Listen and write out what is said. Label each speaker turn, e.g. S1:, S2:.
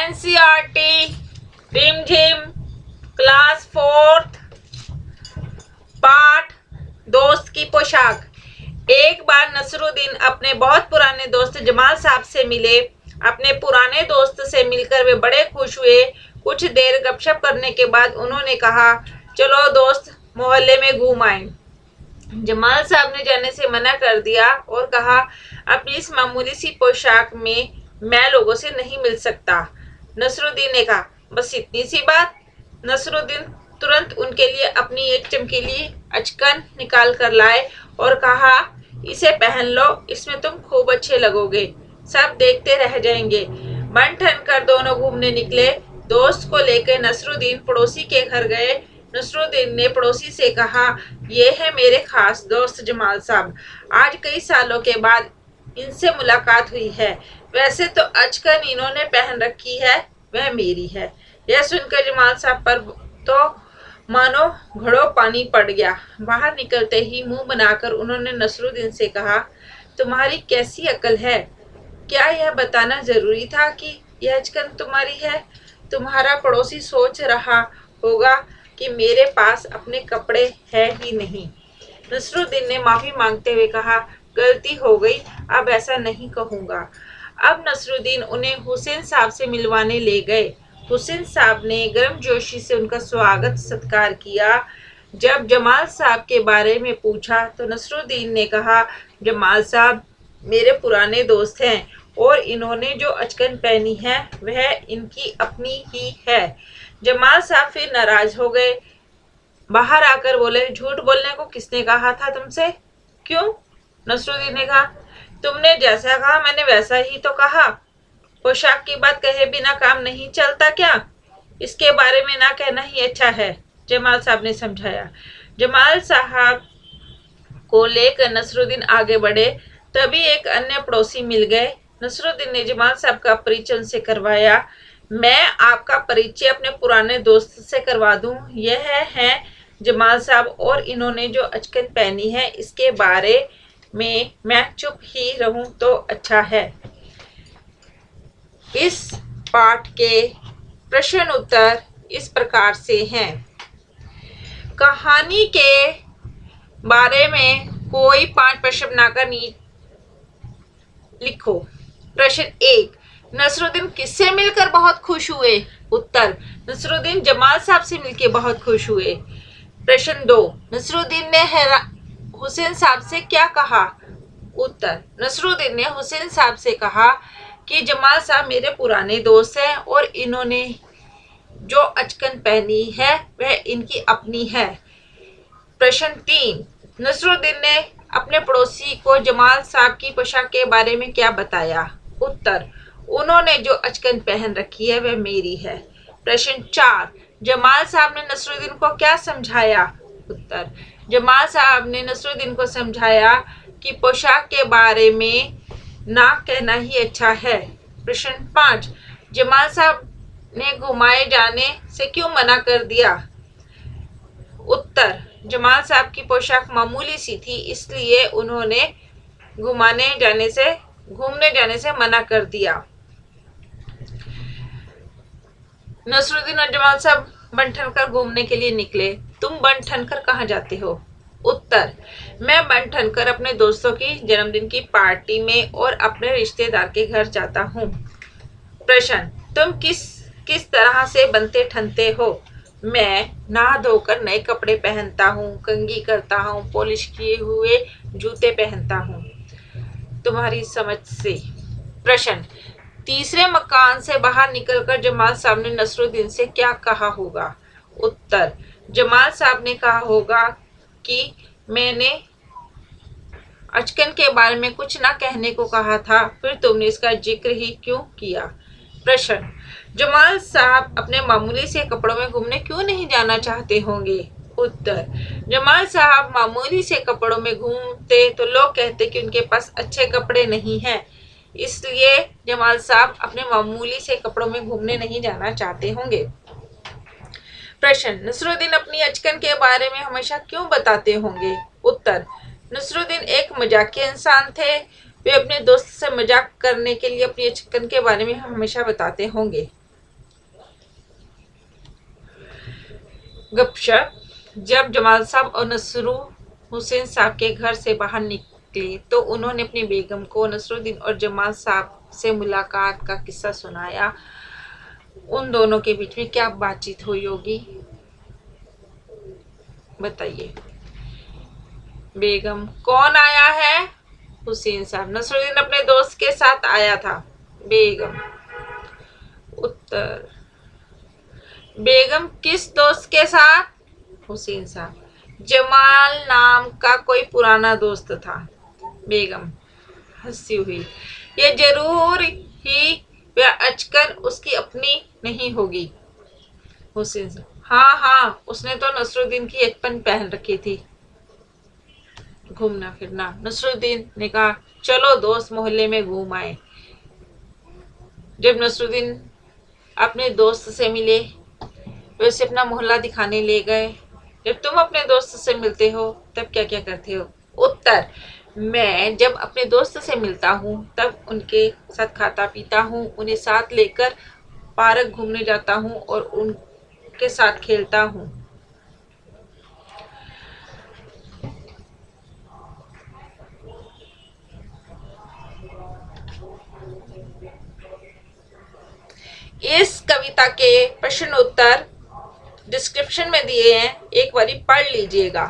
S1: NCERT रिमझिम class 4th पाठ दोस्त की पोशाक। एक बार नसरुद्दीन अपने बहुत पुराने दोस्त जमाल साहब से मिले। अपने पुराने दोस्त से मिलकर वे बड़े खुश हुए। कुछ देर गपशप करने के बाद उन्होंने कहा, चलो दोस्त मोहल्ले में घूम आए। जमाल साहब ने जाने से मना कर दिया और कहा, अपनी इस मामूली सी पोशाक में मैं लोगों से नहीं मिल सकता। नसरुद्दीन ने कहा, बस इतनी सी बात। नसरुद्दीन तुरंत उनके लिए अपनी एक चमकीली अचकन निकाल कर लाए और कहा, इसे पहन लो, इसमें तुम खूब अच्छे लगोगे, सब देखते रह जाएंगे। बन ठन कर दोनों घूमने निकले। दोस्त को लेकर नसरुद्दीन पड़ोसी के घर गए। नसरुद्दीन ने पड़ोसी से कहा, ये है मेरे खास दोस्त जमाल साहब, आज कई सालों के बाद इनसे मुलाकात हुई है। वैसे तो अचकन इन्होंने पहन रखी है, वह मेरी है। यह सुनकर जमाल साहब पर तो मानो घड़ों पानी पड़ गया। बाहर निकलते ही मुंह बनाकर उन्होंने नसरुद्दीन से कहा, तुम्हारी कैसी अकल है? क्या यह बताना जरूरी था कि यह अचकन तुम्हारी है? तुम्हारा पड़ोसी सोच रहा होगा कि मेरे पास अपने कपड़े है ही नहीं। नसरुद्दीन ने माफी मांगते हुए कहा, गलती हो गई, अब ऐसा नहीं कहूँगा। अब नसरुद्दीन उन्हें हुसैन साहब से मिलवाने ले गए। हुसैन साहब ने गर्मजोशी से उनका स्वागत सत्कार किया। जब जमाल साहब के बारे में पूछा तो नसरुद्दीन ने कहा, जमाल साहब मेरे पुराने दोस्त हैं और इन्होंने जो अचकन पहनी है वह इनकी अपनी ही है। जमाल साहब फिर नाराज हो गए। बाहर आकर बोले, झूठ बोलने को किसने कहा था तुमसे? क्यों? नसरुद्दीन ने कहा, तुमने जैसा कहा मैंने वैसा ही तो कहा। पोशाक की बात कहे बिना काम नहीं चलता क्या? इसके बारे में ना कहना ही अच्छा है, जमाल साहब ने समझाया। जमाल साहब को लेकर नसरुद्दीन आगे बढ़े। तभी एक अन्य पड़ोसी मिल गए। नसरुद्दीन ने जमाल साहब का परिचय उनसे करवाया। मैं आपका परिचय अपने पुराने दोस्त से करवा दूं। यह है जमाल साहब और इन्होंने जो अचकन पहनी है इसके बारे में मैं चुप ही रहूं तो अच्छा है। इस पाठ के प्रश्न उत्तर इस प्रकार से हैं। कहानी के बारे में कोई 5 प्रश्न बनाकर लिखो। प्रश्न 1, नसरुद्दीन किससे मिलकर बहुत खुश हुए? उत्तर, नसरुद्दीन जमाल साहब से मिलकर बहुत खुश हुए। प्रश्न 2, नसरुद्दीन ने हुसैन साहब से क्या कहा? उत्तर, नसरुद्दीन ने हुसैन साहब से कहा कि जमाल साहब मेरे पुराने दोस्त हैं और इन्होंने जो अचकन पहनी है वह इनकी अपनी है। प्रश्न 3, नसरुद्दीन ने अपने पड़ोसी को जमाल साहब की पोशाक के बारे में क्या बताया? उत्तर, उन्होंने जो अचकन पहन रखी है वह मेरी है। प्रश्न 4, जमाल साहब ने नसरुद्दीन को क्या समझाया? उत्तर, जमाल साहब ने नसरुद्दीन को समझाया कि पोशाक के बारे में ना कहना ही अच्छा है। प्रश्न 5, जमाल साहब ने घुमाए जाने से क्यों मना कर दिया? उत्तर, जमाल साहब की पोशाक मामूली सी थी, इसलिए उन्होंने घूमने जाने से मना कर दिया। नसरुद्दीन और जमाल साहब बन ठन कर घूमने के लिए निकले। तुम बन ठन कर कहाँ जाते हो? उत्तर, मैं बन ठन कर अपने दोस्तों की जन्मदिन की पार्टी में और अपने रिश्तेदार के घर जाता हूँ। प्रश्न, तुम किस तरह से बनते ठनते हो? मैं नहा धोकर नए कपड़े पहनता हूँ, कंघी करता हूँ, पॉलिश किए हुए जूते पहनता हूँ। तुम्हारी समझ से। प्रश्न, तीसरे मकान से बाहर निकलकर जमाल साहब ने नसरुद्दीन से क्या कहा होगा? उत्तर, जमाल साहब ने कहा होगा कि मैंने अचकन के बारे में कुछ ना कहने को कहा था, फिर तुमने इसका जिक्र ही क्यों किया? प्रश्न, जमाल साहब अपने मामूली से कपड़ों में घूमने क्यों नहीं जाना चाहते होंगे? उत्तर, जमाल साहब मामूली से कपड़ों में घूमते तो लोग कहते कि उनके पास अच्छे कपड़े नहीं हैं, इसलिए जमाल साहब अपने मामूली से कपड़ों में घूमने नहीं जाना चाहते होंगे। प्रश्न, नसरुद्दीन अपनी अचकन के बारे में हमेशा क्यों बताते होंगे? उत्तर, नसरुद्दीन एक मजाकिया इंसान थे, वे अपने दोस्त से मजाक करने के लिए अपनी अचकन के बारे में हमेशा बताते होंगे। गपशप। जब जमाल साहब और नसरू हुसैन साहब के घर से बाहर निकले तो उन्होंने अपनी बेगम को नसरुद्दीन और जमाल साहब से मुलाकात का किस्सा सुनाया। उन दोनों के बीच में क्या बातचीत हुई होगी, बताइए। बेगम, कौन आया है? हुसैन साहब, नसरुद्दीन अपने दोस्त के साथ आया था। बेगम, उत्तर, बेगम किस दोस्त के साथ? हुसैन साहब, जमाल नाम का कोई पुराना दोस्त था। बेगम हंसी हुई, ये जरूर ही वह अचकन उसकी अपनी नहीं होगी। हुसैन साहब, हाँ हाँ, उसने तो नसरुद्दीन की एचपन पहन रखी थी। घूमना फिरना। नसरुद्दीन ने कहा, चलो दोस्त मोहल्ले में घूम आए। जब नसरुद्दीन अपने दोस्त से मिले वे उसे अपना मोहल्ला दिखाने ले गए। जब तुम अपने दोस्त से मिलते हो तब क्या क्या करते हो? उत्तर, मैं जब अपने दोस्त से मिलता हूँ तब उनके साथ खाता पीता हूँ, उन्हें साथ लेकर पार्क घूमने जाता हूँ और उनके साथ खेलता हूँ। इस कविता के प्रश्न उत्तर डिस्क्रिप्शन में दिए हैं, एक बारी पढ़ लीजिएगा।